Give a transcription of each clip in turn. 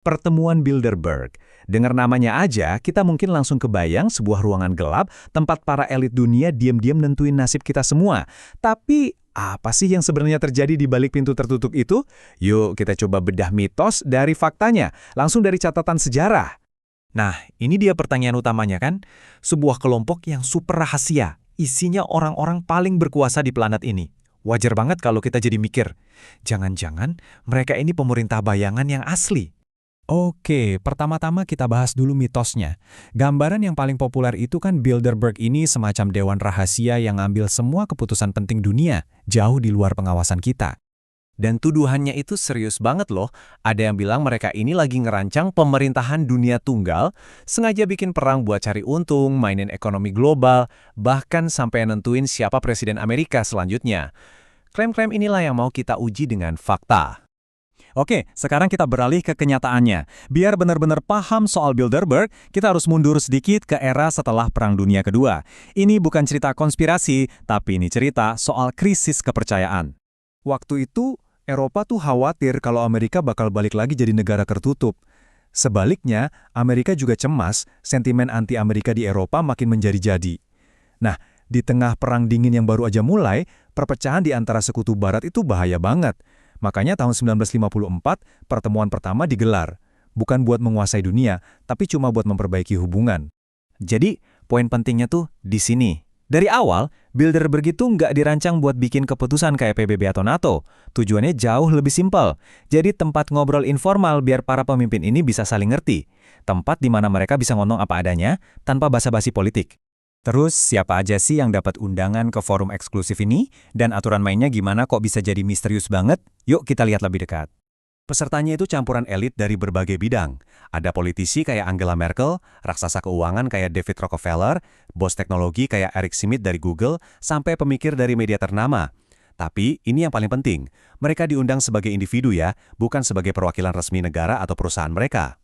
Pertemuan Bilderberg. Dengar namanya aja, kita mungkin langsung kebayang sebuah ruangan gelap tempat para elit dunia diam-diam nentuin nasib kita semua. Tapi, apa sih yang sebenarnya terjadi di balik pintu tertutup itu? Yuk, kita coba bedah mitos dari faktanya, langsung dari catatan sejarah. Nah, ini dia pertanyaan utamanya kan? Sebuah kelompok yang super rahasia, isinya orang-orang paling berkuasa di planet ini. Wajar banget kalau kita jadi mikir, jangan-jangan mereka ini pemerintah bayangan yang asli. Oke, pertama-tama kita bahas dulu mitosnya. Gambaran yang paling populer itu kan Bilderberg ini semacam dewan rahasia yang ngambil semua keputusan penting dunia, jauh di luar pengawasan kita. Dan tuduhannya itu serius banget loh. Ada yang bilang mereka ini lagi ngerancang pemerintahan dunia tunggal, sengaja bikin perang buat cari untung, mainin ekonomi global, bahkan sampai nentuin siapa presiden Amerika selanjutnya. Klaim-klaim inilah yang mau kita uji dengan fakta. Oke, sekarang kita beralih ke kenyataannya. Biar benar-benar paham soal Bilderberg, kita harus mundur sedikit ke era setelah Perang Dunia Kedua. Ini bukan cerita konspirasi, tapi ini cerita soal krisis kepercayaan. Waktu itu, Eropa tuh khawatir kalau Amerika bakal balik lagi jadi negara tertutup. Sebaliknya, Amerika juga cemas, sentimen anti-Amerika di Eropa makin menjadi-jadi. Nah, di tengah Perang Dingin yang baru aja mulai, perpecahan di antara sekutu Barat itu bahaya banget. Makanya tahun 1954, pertemuan pertama digelar. Bukan buat menguasai dunia, tapi cuma buat memperbaiki hubungan. Jadi, poin pentingnya tuh di sini. Dari awal, Bilderberg itu nggak dirancang buat bikin keputusan kayak PBB atau NATO. Tujuannya jauh lebih simpel. Jadi tempat ngobrol informal biar para pemimpin ini bisa saling ngerti. Tempat di mana mereka bisa ngomong apa adanya, tanpa basa-basi politik. Terus, siapa aja sih yang dapat undangan ke forum eksklusif ini? Dan aturan mainnya gimana kok bisa jadi misterius banget? Yuk kita lihat lebih dekat. Pesertanya itu campuran elit dari berbagai bidang. Ada politisi kayak Angela Merkel, raksasa keuangan kayak David Rockefeller, bos teknologi kayak Eric Schmidt dari Google, sampai pemikir dari media ternama. Tapi ini yang paling penting, mereka diundang sebagai individu ya, bukan sebagai perwakilan resmi negara atau perusahaan mereka.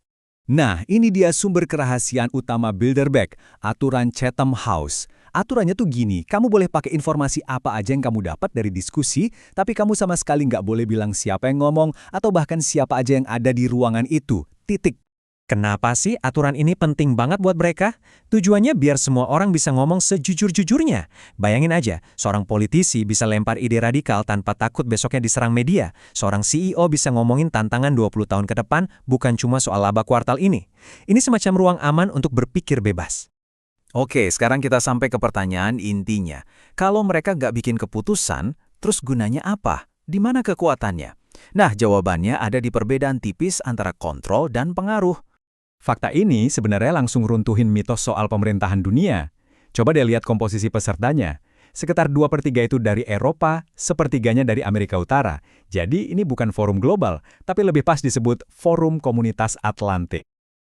Nah, ini dia sumber kerahasiaan utama Bilderberg, aturan Chatham House. Aturannya tuh gini, kamu boleh pakai informasi apa aja yang kamu dapat dari diskusi, tapi kamu sama sekali nggak boleh bilang siapa yang ngomong atau bahkan siapa aja yang ada di ruangan itu. Titik. Kenapa sih aturan ini penting banget buat mereka? Tujuannya biar semua orang bisa ngomong sejujur-jujurnya. Bayangin aja, seorang politisi bisa lempar ide radikal tanpa takut besoknya diserang media. Seorang CEO bisa ngomongin tantangan 20 tahun ke depan, bukan cuma soal laba kuartal ini. Ini semacam ruang aman untuk berpikir bebas. Oke, sekarang kita sampai ke pertanyaan intinya. Kalau mereka nggak bikin keputusan, terus gunanya apa? Di mana kekuatannya? Nah, jawabannya ada di perbedaan tipis antara kontrol dan pengaruh. Fakta ini sebenarnya langsung runtuhin mitos soal pemerintahan dunia. Coba deh lihat komposisi pesertanya. Sekitar 2/3 itu dari Eropa, sepertiganya dari Amerika Utara. Jadi ini bukan forum global, tapi lebih pas disebut Forum Komunitas Atlantik.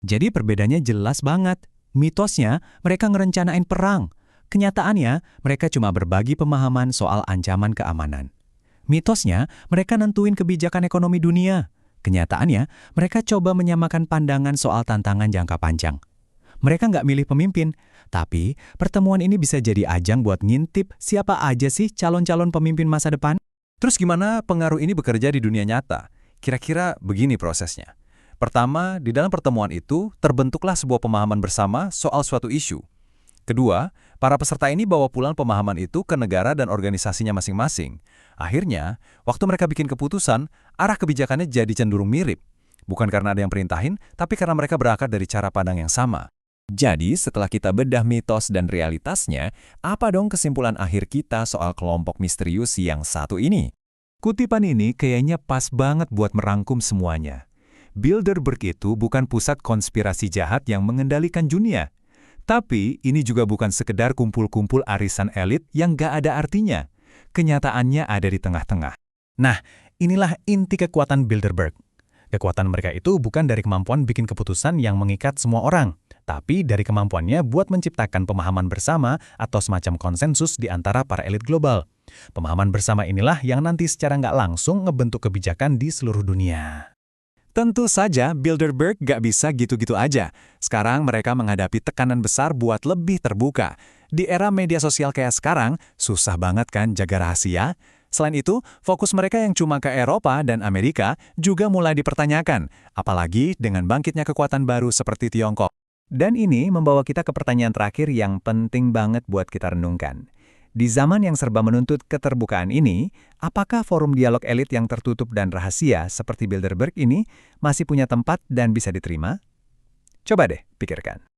Jadi perbedaannya jelas banget. Mitosnya, mereka ngerencanain perang. Kenyataannya, mereka cuma berbagi pemahaman soal ancaman keamanan. Mitosnya, mereka nentuin kebijakan ekonomi dunia. Kenyataannya, mereka coba menyamakan pandangan soal tantangan jangka panjang. Mereka nggak milih pemimpin, tapi pertemuan ini bisa jadi ajang buat ngintip siapa aja sih calon-calon pemimpin masa depan. Terus gimana pengaruh ini bekerja di dunia nyata? Kira-kira begini prosesnya. Pertama, di dalam pertemuan itu terbentuklah sebuah pemahaman bersama soal suatu isu. Kedua, para peserta ini bawa pulang pemahaman itu ke negara dan organisasinya masing-masing. Akhirnya, waktu mereka bikin keputusan, arah kebijakannya jadi cenderung mirip. Bukan karena ada yang perintahin, tapi karena mereka berakar dari cara pandang yang sama. Jadi, setelah kita bedah mitos dan realitasnya, apa dong kesimpulan akhir kita soal kelompok misterius yang satu ini? Kutipan ini kayaknya pas banget buat merangkum semuanya. Bilderberg itu bukan pusat konspirasi jahat yang mengendalikan dunia. Tapi ini juga bukan sekedar kumpul-kumpul arisan elit yang gak ada artinya. Kenyataannya ada di tengah-tengah. Nah, inilah inti kekuatan Bilderberg. Kekuatan mereka itu bukan dari kemampuan bikin keputusan yang mengikat semua orang, tapi dari kemampuannya buat menciptakan pemahaman bersama atau semacam konsensus di antara para elit global. Pemahaman bersama inilah yang nanti secara nggak langsung ngebentuk kebijakan di seluruh dunia. Tentu saja Bilderberg gak bisa gitu-gitu aja. Sekarang mereka menghadapi tekanan besar buat lebih terbuka. Di era media sosial kayak sekarang, susah banget kan jaga rahasia? Selain itu, fokus mereka yang cuma ke Eropa dan Amerika juga mulai dipertanyakan, apalagi dengan bangkitnya kekuatan baru seperti Tiongkok. Dan ini membawa kita ke pertanyaan terakhir yang penting banget buat kita renungkan. Di zaman yang serba menuntut keterbukaan ini, apakah forum dialog elit yang tertutup dan rahasia seperti Bilderberg ini masih punya tempat dan bisa diterima? Coba deh pikirkan.